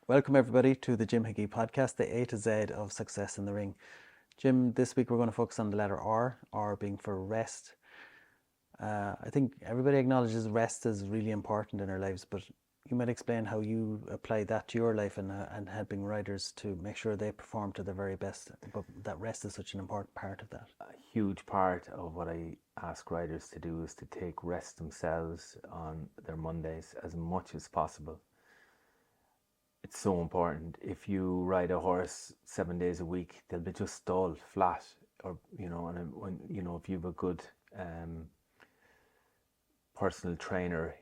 Welcome everybody to the Jim Hickey podcast, the A to Z of success in the ring. Jim, this week we're going to focus on the letter R being for rest. I think everybody acknowledges rest is really important in our lives, but you might explain how you apply that to your life and helping riders to make sure they perform to their very best, but that rest is such an important part of that. A huge part of what I ask riders to do is to take rest themselves on their Mondays as much as possible. It's so important. If you ride a horse 7 days a week, they'll be just dull, flat, or and when if you have a good personal trainer,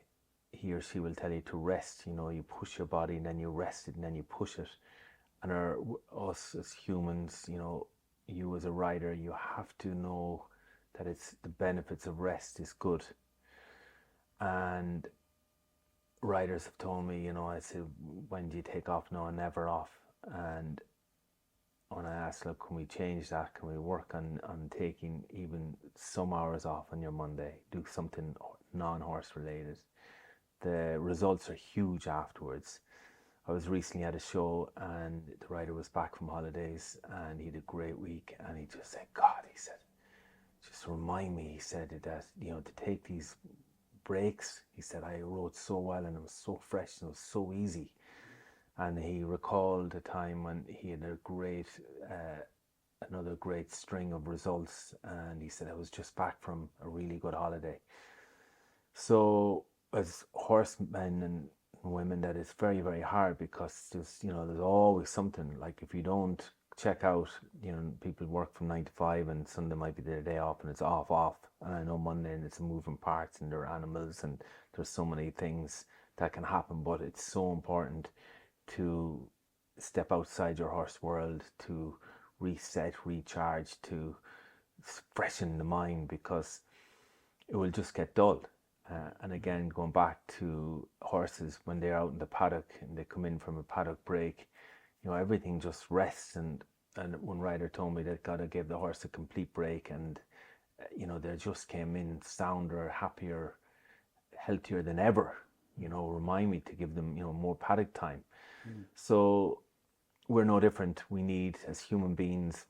he or she will tell you to rest. You push your body and then you rest it and then you push it. And us as humans, you as a rider, you have to know that it's the benefits of rest is good. And riders have told me, I said, when do you take off? No, never off. And when I asked, look, can we change that? Can we work on taking even some hours off on your Monday? Do something non-horse related. The results are huge afterwards. I was recently at a show and the rider was back from holidays and he had a great week, and he just said, God, he said, just remind me, he said, that, to take these breaks. He said, I rode so well and it was so fresh and it was so easy. And he recalled a time when he had another great string of results, and he said, I was just back from a really good holiday. So as horsemen and women, that is very, very hard, because there's always something. Like if you don't check out, people work from 9 to 5 and Sunday might be their day off and it's off. And I know Monday and it's moving parts and there are animals and there's so many things that can happen, but it's so important to step outside your horse world, to reset, recharge, to freshen the mind, because it will just get dull. And again, going back to horses, when they're out in the paddock and they come in from a paddock break, everything just rests. And one rider told me that God gave the horse a complete break, and they just came in sounder, happier, healthier than ever. Remind me to give them more paddock time. So we're no different. We need, as human beings,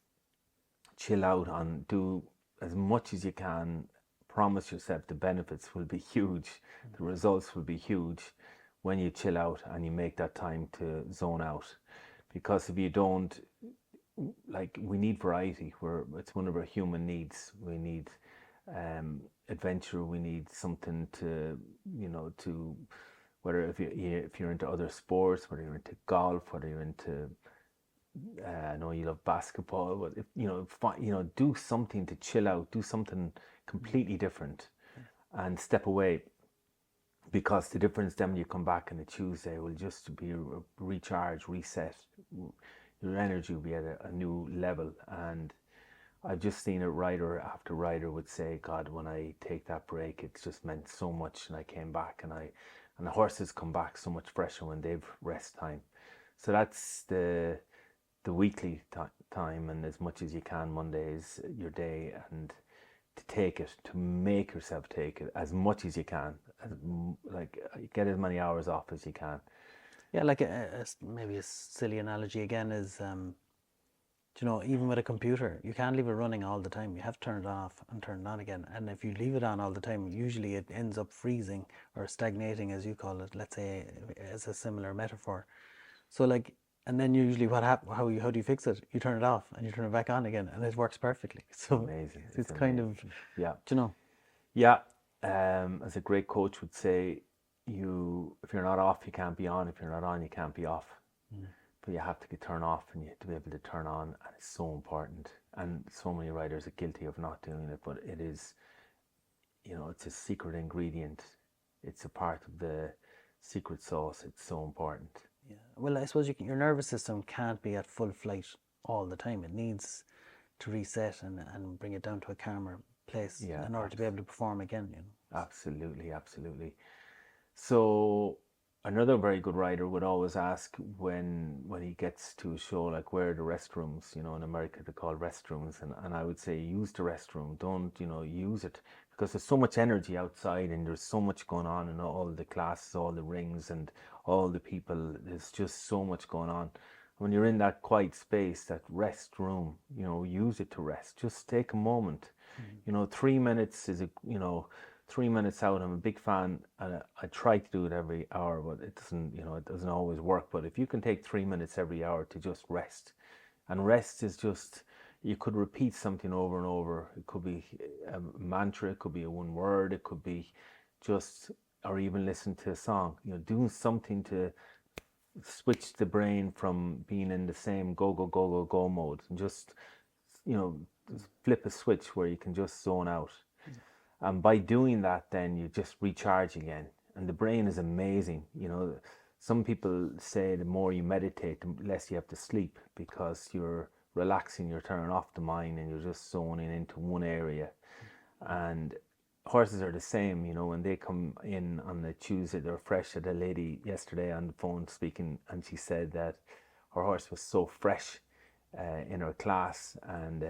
chill out and do as much as you can. Promise yourself the benefits will be huge. The results will be huge when you chill out and you make that time to zone out. Because if you don't, we need variety. It's one of our human needs. We need adventure. We need something to, whether if you're into other sports, whether you're into golf, whether you're into, I know you love basketball, but if, do something to chill out, do something completely different, and step away. Because the difference then when you come back on a Tuesday will just be recharge, reset. Your energy will be at a new level. And I've just seen it, rider after rider would say, God, when I take that break, it's just meant so much. And I came back, and the horses come back so much fresher when they've rest time. So that's the weekly time, and as much as you can, Monday is your day, and to take it, to make yourself take it as much as you can, get as many hours off as you can. Yeah, maybe a silly analogy again is, even with a computer, you can't leave it running all the time. You have to turn it off and turn it on again. And if you leave it on all the time, usually it ends up freezing or stagnating, as you call it, let's say, as a similar metaphor. So and then usually how do you fix it? You turn it off and you turn it back on again, and it works perfectly. So amazing. It's kind of, yeah. Yeah. As a great coach would say, if you're not off, you can't be on. If you're not on, you can't be off. But you have to turn off, and you have to be able to turn on, and it's so important. And so many riders are guilty of not doing it, but it is, it's a secret ingredient. It's a part of the secret sauce. It's so important. Yeah. Well, I suppose your nervous system can't be at full flight all the time. It needs to reset and bring it down to a calmer place in order to be able to perform again. Absolutely. So another very good rider would always ask when he gets to a show, like, where are the restrooms? In America they're called restrooms, and I would say use the restroom. Don't use it, because there's so much energy outside and there's so much going on in all the classes, all the rings, and all the people. There's just so much going on. When you're in that quiet space, that rest room, use it to rest. Just take a moment. 3 minutes is 3 minutes out. I'm a big fan, and I try to do it every hour, but it doesn't always work. But if you can take 3 minutes every hour to just rest, and rest is just, you could repeat something over and over. It could be a mantra, it could be a one word, it could be just, or even listen to a song. Doing something to switch the brain from being in the same go go go go go mode, and just flip a switch where you can just zone out. And by doing that, then you just recharge again. And the brain is amazing. Some people say the more you meditate, the less you have to sleep, because you're relaxing, you're turning off the mind, and you're just zoning into one area. And horses are the same, when they come in on the Tuesday, they're fresh. I had a lady yesterday on the phone speaking, and she said that her horse was so fresh in her class, and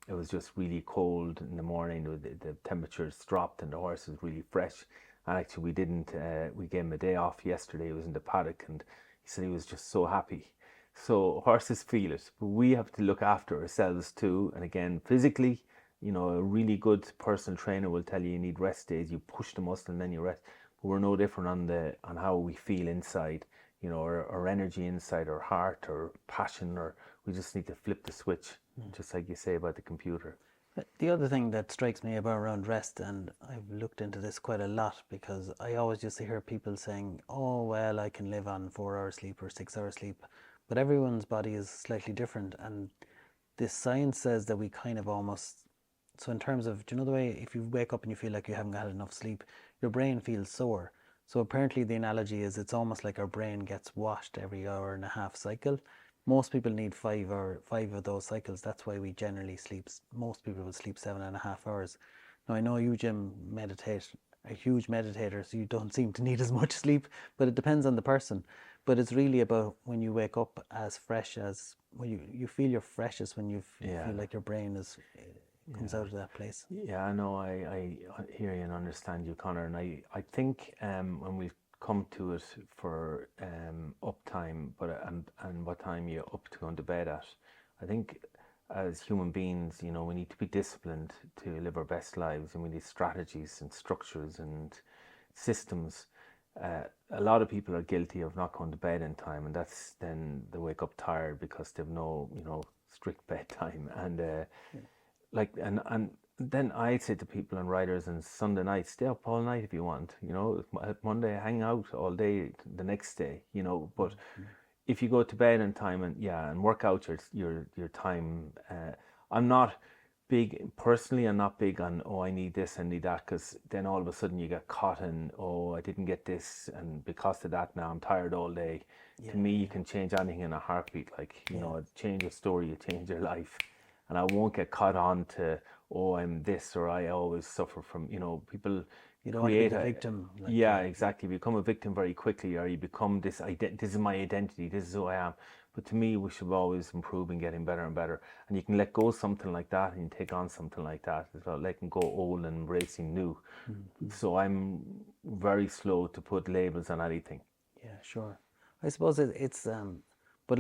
it was just really cold in the morning. The temperatures dropped, and the horse was really fresh. And actually, we gave him a day off yesterday. He was in the paddock, and he said he was just so happy. So horses feel it, but we have to look after ourselves too. And again, physically, a really good personal trainer will tell you need rest days. You push the muscle and then you rest. But we're no different on how we feel inside, our energy inside, our heart, or passion, or we just need to flip the switch, just like you say about the computer. The other thing that strikes me about around rest, and I've looked into this quite a lot, because I always used to hear people saying, oh, well, I can live on 4 hours sleep or 6 hours sleep, but everyone's body is slightly different, and this science says that we kind of almost, so in terms of, do you know the way if you wake up and you feel like you haven't had enough sleep, your brain feels sore. So apparently the analogy is it's almost like our brain gets washed every hour and a half cycle. Most people need 5 of those cycles. That's why we generally sleep. Most people will sleep 7.5 hours. Now I know you, Jim, meditate, a huge meditator, so you don't seem to need as much sleep, but it depends on the person. But it's really about when you wake up as fresh as, when you feel your freshest when you feel like your brain comes out of that place. Yeah, I know. I hear you and understand you, Connor. And I think when we come to it for uptime, and what time you're up to going to bed at, I think as human beings, we need to be disciplined to live our best lives, and we need strategies and structures and systems. A lot of people are guilty of not going to bed in time, and that's then they wake up tired because they've no, strict bedtime. And and then I say to people on riders on Sunday night, stay up all night if you want. Monday, hang out all day the next day. But if you go to bed in time and work out your time. I'm not big personally. I'm not big on I need this, I need that, because then all of a sudden you get caught in I didn't get this, and because of that now I'm tired all day. To me, you can change anything in a heartbeat. Change a story, you change your life. And I won't get caught on to, I'm this, or I always suffer from, people. You don't want to be the victim. Exactly. You become a victim very quickly, or you become this is my identity, this is who I am. But to me, we should always improve and getting better and better. And you can let go of something like that and take on something like that. It's about letting go old and embracing new. So I'm very slow to put labels on anything. Yeah, sure. I suppose it's but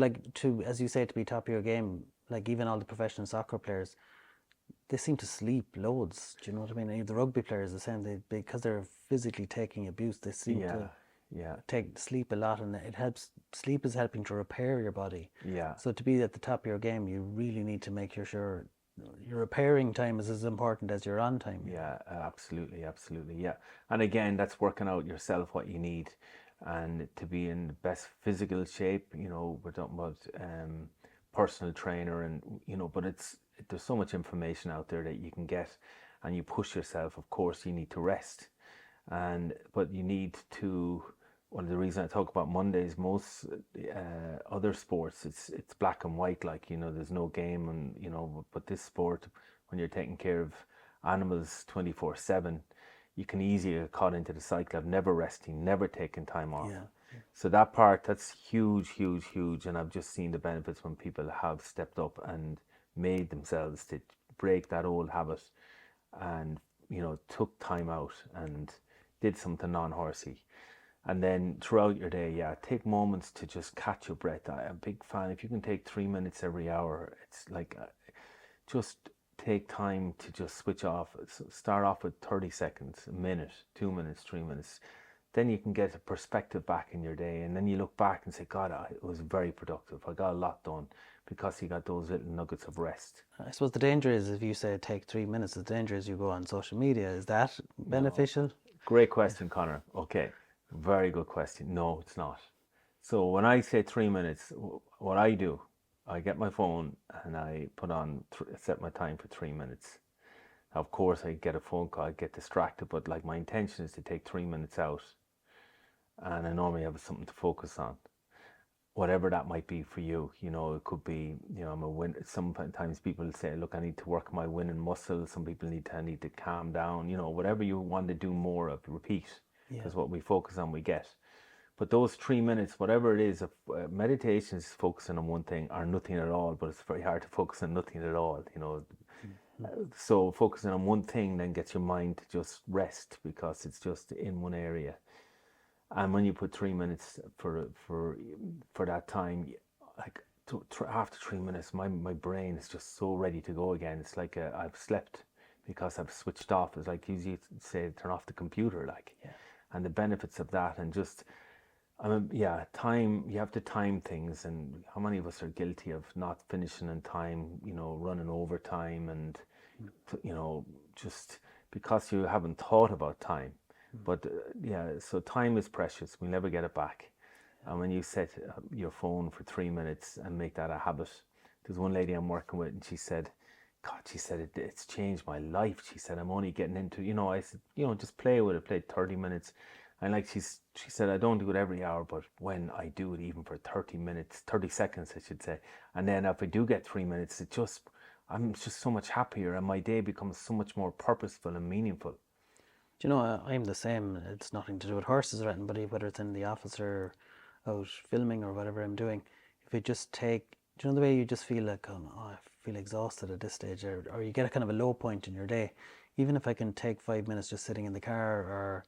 as you say, to be top of your game, like even all the professional soccer players, they seem to sleep loads. Do you know what I mean? And the rugby players, the same. Because they're physically taking abuse, they seem to take sleep a lot, and it helps. Sleep is helping to repair your body. Yeah. So to be at the top of your game, you really need to make sure your repairing time is as important as your on time. Yeah, absolutely, yeah. And again, that's working out yourself what you need, and to be in the best physical shape. We're talking about personal trainer, and but there's so much information out there that you can get, and you push yourself. Of course you need to rest, but you need to, one of the reasons I talk about Mondays, most other sports, it's black and white, there's no game, and but this sport, when you're taking care of animals 24/7, you can easily get caught into the cycle of never resting, never taking time off. So that part, that's huge, and I've just seen the benefits when people have stepped up and made themselves to break that old habit, and took time out and did something non-horsey. And then throughout your day, yeah, take moments to just catch your breath. I'm a big fan. If you can take 3 minutes every hour, it's like just take time to just switch off. Start off with 30 seconds, a minute, 2 minutes, 3 minutes. Then you can get a perspective back in your day. And then you look back and say, God, it was very productive. I got a lot done because you got those little nuggets of rest. I suppose the danger is if you say take 3 minutes, the danger is you go on social media. Is that beneficial? Great question, Connor. Okay, very good question. No, it's not. So when I say 3 minutes, what I do, I get my phone and I set my time for 3 minutes. Of course, I get a phone call, I get distracted, but like my intention is to take 3 minutes out, and I normally have something to focus on, whatever that might be for you. It could be, I'm a win. Sometimes people say, look, I need to work my winning muscle. Some people I need to calm down. Whatever you want to do more of, repeat, because what we focus on, we get. But those 3 minutes, whatever it is, meditation is focusing on one thing or nothing at all. But it's very hard to focus on nothing at all. So focusing on one thing then gets your mind to just rest because it's just in one area. And when you put 3 minutes for that time, like after 3 minutes, my brain is just so ready to go again. It's like I've slept because I've switched off. It's like you say, turn off the computer, and the benefits of that, and just, time. You have to time things, and how many of us are guilty of not finishing in time? Running overtime, and just because you haven't thought about time. But so time is precious. We'll never get it back. And when you set your phone for 3 minutes and make that a habit, there's one lady I'm working with, and she said, God, it's changed my life. She said, I'm only getting into, I said, just play with it, play 30 minutes. And like she said, I don't do it every hour, but when I do it, even for 30 minutes, 30 seconds, I should say. And then if I do get 3 minutes, I'm just so much happier, and my day becomes so much more purposeful and meaningful. Do you know, I'm the same. It's nothing to do with horses or anything, but whether it's in the office or out filming or whatever I'm doing, if you just take, do you know the way you just feel like, oh, no, I feel exhausted at this stage, or you get a kind of a low point in your day, even if I can take 5 minutes just sitting in the car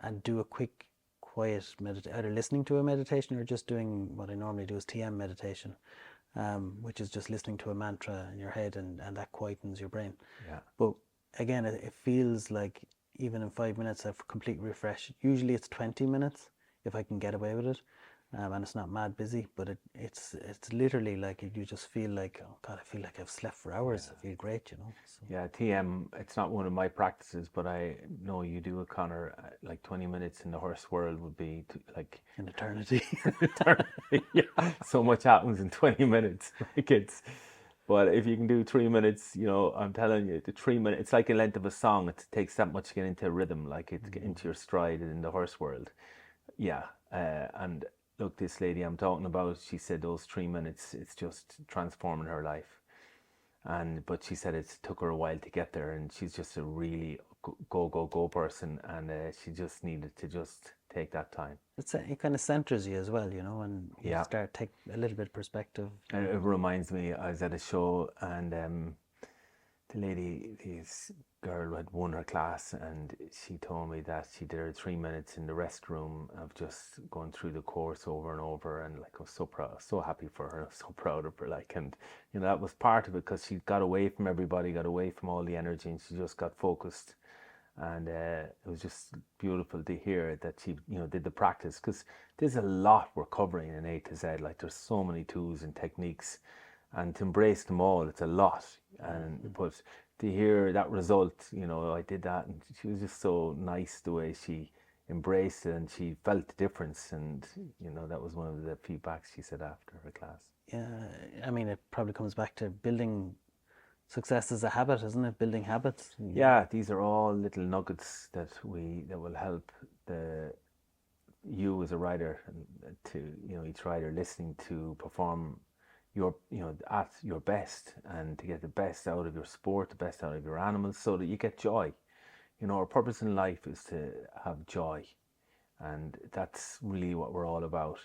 and do a quick, quiet either listening to a meditation or just doing what I normally do is TM meditation, which is just listening to a mantra in your head, and that quietens your brain. Yeah. But again, it feels like even in 5 minutes I've complete refresh. Usually it's 20 minutes if I can get away with it, and it's not mad busy, but it's literally like you just feel like, oh God, I feel like I've slept for hours. I feel great, So. Yeah, TM, it's not one of my practices, but I know you do it, Connor. Like 20 minutes in the horse world would be like an eternity. Yeah, so much happens in 20 minutes. But if you can do 3 minutes, I'm telling you, the 3 minutes, it's like a length of a song. It takes that much to get into a rhythm, get into your stride in the horse world. Yeah, and look, this lady I'm talking about, she said those 3 minutes, it's just transforming her life. But she said it took her a while to get there, and she's just a really go person, and she just needed to just take that time. It kind of centers you as well, and you start take a little bit of perspective. And it reminds me, I was at a show, and this girl had won her class, and she told me that she did her 3 minutes in the restroom of just going through the course over and over, and like I was so proud, so happy for her, so proud of her, and that was part of it, because she got away from everybody, got away from all the energy, and she just got focused. And it was just beautiful to hear that she did the practice, because there's a lot we're covering in A to Z. Like, there's so many tools and techniques, and to embrace them all, it's a lot. But to hear that result, I did that, and she was just so nice the way she embraced it, and she felt the difference. And that was one of the feedbacks she said after her class. Yeah, I mean, it probably comes back to building success is a habit, isn't it? Building habits. Yeah, these are all little nuggets that will help you as a rider, and to each rider listening, to perform at your best, and to get the best out of your sport, the best out of your animals, so that you get joy. Our purpose in life is to have joy, and that's really what we're all about.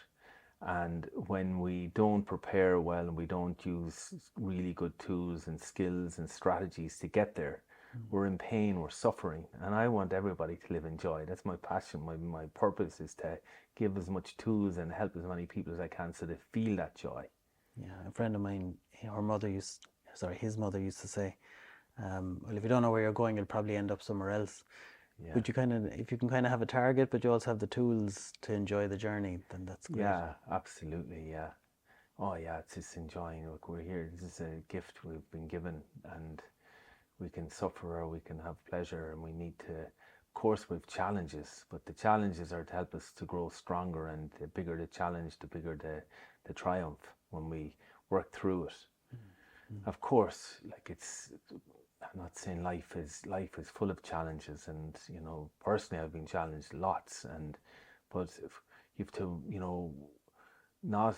And when we don't prepare well, and we don't use really good tools and skills and strategies to get there, We're in pain, we're suffering, and I want everybody to live in joy. That's my passion. My purpose is to give as much tools and help as many people as I can so they feel that joy. Yeah, a friend of mine, his mother used to say, well, if you don't know where you're going, you'll probably end up somewhere else. Yeah. But if you can kind of have a target, but you also have the tools to enjoy the journey, then that's great. Yeah, absolutely. Yeah. Oh, yeah. It's just enjoying. Look, we're here. This is a gift we've been given, and we can suffer or we can have pleasure, and we need to. Of course, we've challenges, but the challenges are to help us to grow stronger. And the bigger the challenge, the bigger the triumph when we work through it. Of course, like I'm not saying life is full of challenges, and personally I've been challenged lots, but if you have to not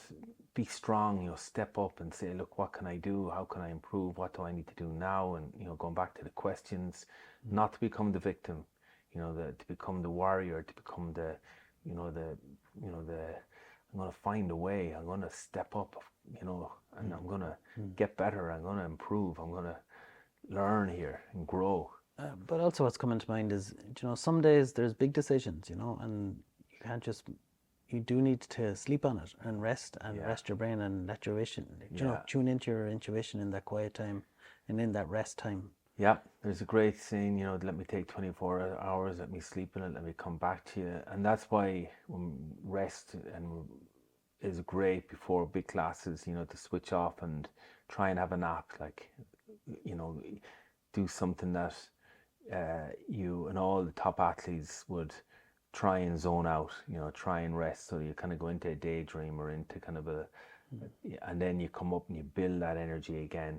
be strong, step up and say, look, what can I do, how can I improve, what do I need to do now, and going back to the questions, not to become the victim, to become the warrior, to become the I'm going to find a way, I'm going to step up, and I'm going to get better, I'm going to improve, I'm going to learn here and grow. But also what's coming to mind is, some days there's big decisions, and you can't just, you do need to sleep on it and rest your brain and let your intuition, tune into your intuition in that quiet time and in that rest time. Yeah, there's a great saying, let me take 24 hours, let me sleep in it, let me come back to you. And that's why rest is great before big classes, to switch off and try and have a nap, like, do something that you and all the top athletes would try and zone out, try and rest. So you kind of go into a daydream or into kind of and then you come up and you build that energy again.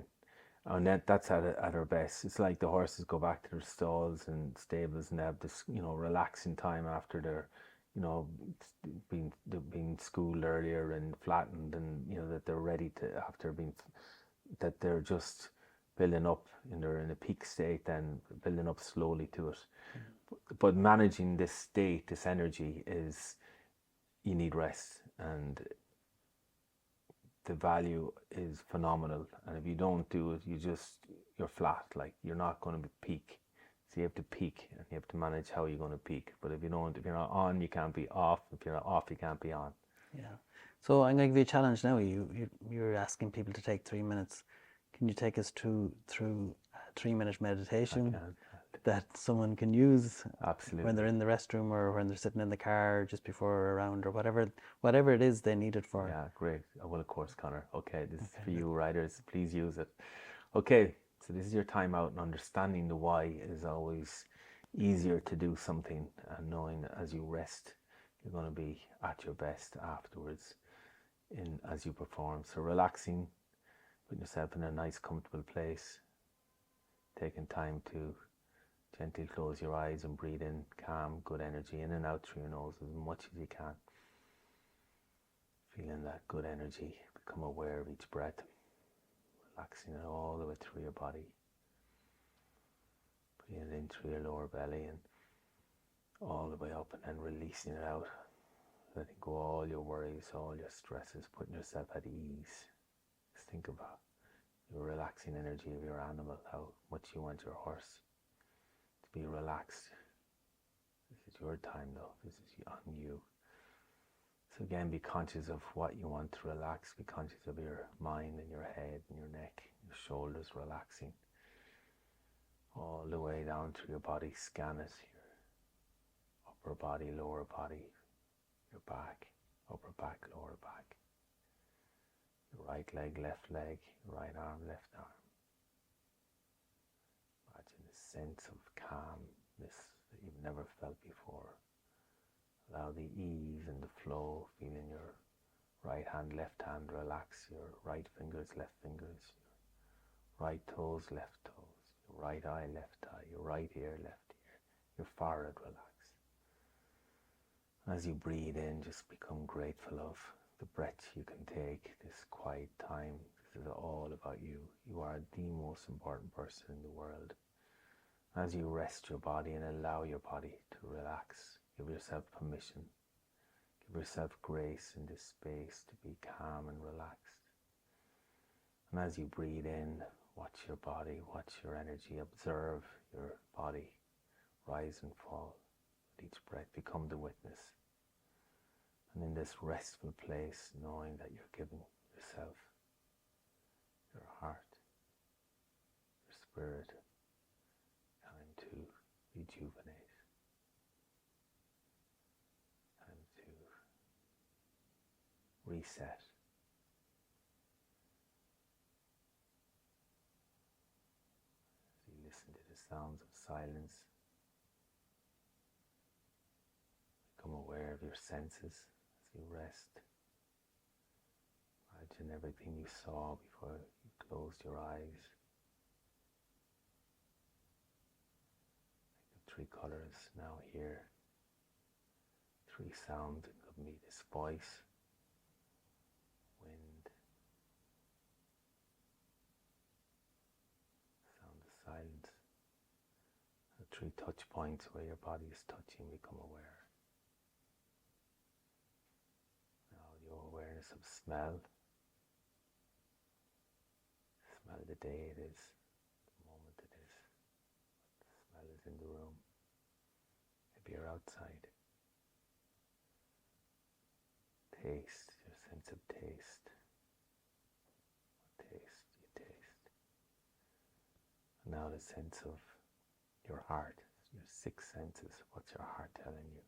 And that's at our best. It's like the horses go back to their stalls and stables and they have this, relaxing time after they're, being schooled earlier and flattened, and that they're ready to, after being, that they're just building up and they're in a peak state, then building up slowly to it. But managing this state, this energy, is you need rest, and the value is phenomenal. And if you don't do it, you're flat, like you're not going to peak. So you have to peak, and you have to manage how you're going to peak. But if you're not on, you can't be off. If you're not off, you can't be on. Yeah. So I'm going to give you a challenge now. You're asking people to take 3 minutes. Can you take us through a 3-minute meditation that someone can use? Absolutely. When they're in the restroom or when they're sitting in the car just before a round or whatever it is they need it for. Yeah, great. I will, of course, Connor. Okay, this is for you riders. Please use it. Okay, so this is your time out, and understanding the why is always easier to do something, and knowing that as you rest, you're going to be at your best afterwards as you perform. So relaxing, putting yourself in a nice, comfortable place, taking time to gently close your eyes and breathe in calm, good energy in and out through your nose as much as you can. Feeling that good energy, become aware of each breath, relaxing it all the way through your body. Breathing it in through your lower belly and all the way up, and then releasing it out, letting go all your worries, all your stresses, putting yourself at ease. Just think about your relaxing energy of your animal, how much you want your horse to be relaxed. This is your time though, this is on you. So again, be conscious of what you want to relax, be conscious of your mind and your head and your neck, your shoulders relaxing. All the way down through your body, scan it, your upper body, lower body, your back, upper back, lower back. Your right leg, left leg, your right arm, left arm. Imagine a sense of calmness that you've never felt before. Allow the ease and the flow, feeling your right hand, left hand relax, your right fingers, left fingers, your right toes, left toes, your right eye, left eye, your right ear, left ear, your forehead relax. As you breathe in, just become grateful of the breath you can take, this quiet time. This is all about you. You are the most important person in the world. As you rest your body and allow your body to relax, give yourself permission. Give yourself grace in this space to be calm and relaxed. And as you breathe in, Watch your body, watch your energy, observe your body rise and fall. With each breath, become the witness. And in this restful place, knowing that you're giving yourself, your heart, your spirit, time to rejuvenate, time to reset. As you listen to the sounds of silence, become aware of your senses as you rest. Imagine everything you saw before you closed your eyes. The three colors now here. Three sounds. It could be this voice, wind, sound of silence. The three touch points where your body is touching, become aware. Now your awareness of smell. Smell the day it is, the moment it is. The smell is in the room. Maybe you're outside. Taste, your sense of taste. What taste do you taste? And now the sense of your heart, your six senses. What's your heart telling you?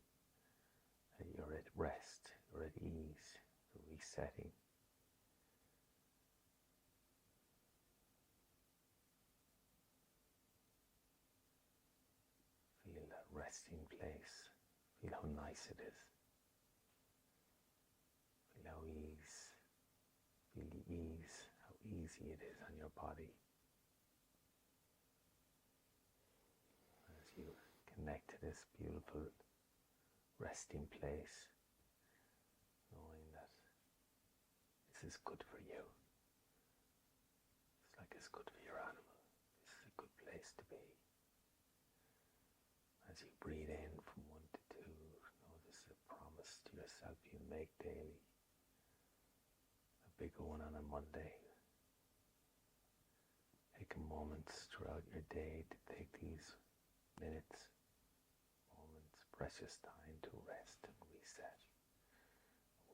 That you're at rest, you're at ease, you're resetting. Feel that resting place. Feel how nice it is. Feel how feel the ease, how easy it is on your body. As you connect to this beautiful resting place, knowing that this is good for you. It's like it's good for your animal. This is a good place to be. As you breathe in from 1 to 2, know this is a promise to yourself you make daily. A bigger one on a Monday. Take a moment throughout your day to take these minutes, moments, precious time to rest and reset,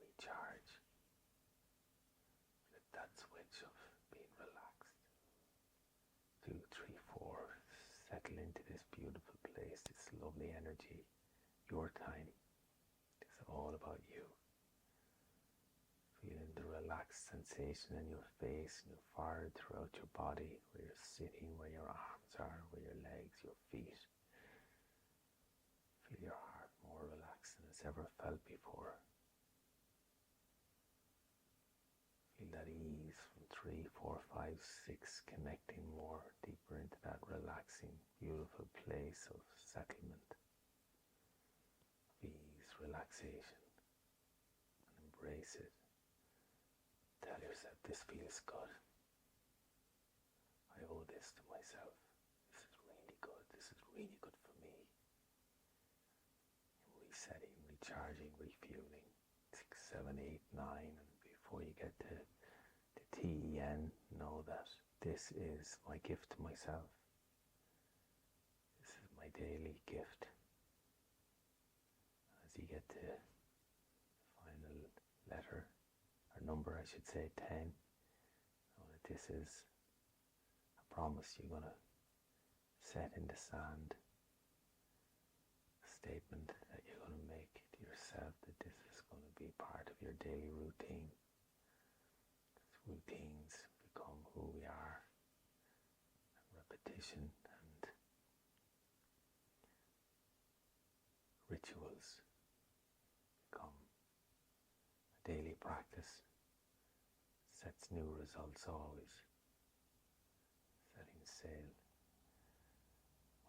recharge. Let that switch of being relaxed. 2, 3, 4, settle into this beautiful place, this lovely energy, your time. It's all about you. Feeling the relaxed sensation in your face and your forehead, throughout your body, where you're sitting, where your arms are, where your legs, your feet. Feel your heart more relaxed than it's ever felt before. Feel that ease from 3, 4, 5, 6, connecting more deeper into that relaxing, beautiful place of settlement, ease, relaxation, and embrace it. Tell yourself, this feels good. I owe this to myself. This is really good. This is really good for me. Resetting, recharging, refueling. 6, 7, 8, 9, and before you get to TEN, know that this is my gift to myself. This is my daily gift. As you get to the final letter, or number I should say, 10, know that this is a promise you're going to set in the sand, a statement that you're going to make to yourself that this is going to be part of your daily routine. Routines become who we are. Repetition and rituals become a daily practice. Sets new results always. Setting sail.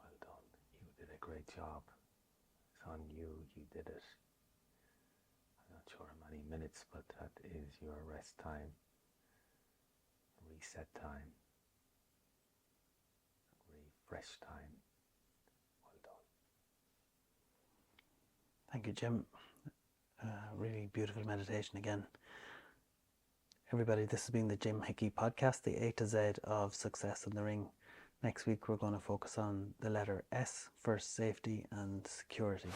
Well done. You did a great job. It's on you. You did it. I'm not sure how many minutes, but that is your rest time. Reset time, refresh time. Well done. Thank you, Jim. Really beautiful meditation again. Everybody, this has been the Jim Hickey podcast, the A to Z of success in the ring. Next week, we're going to focus on the letter S for safety and security.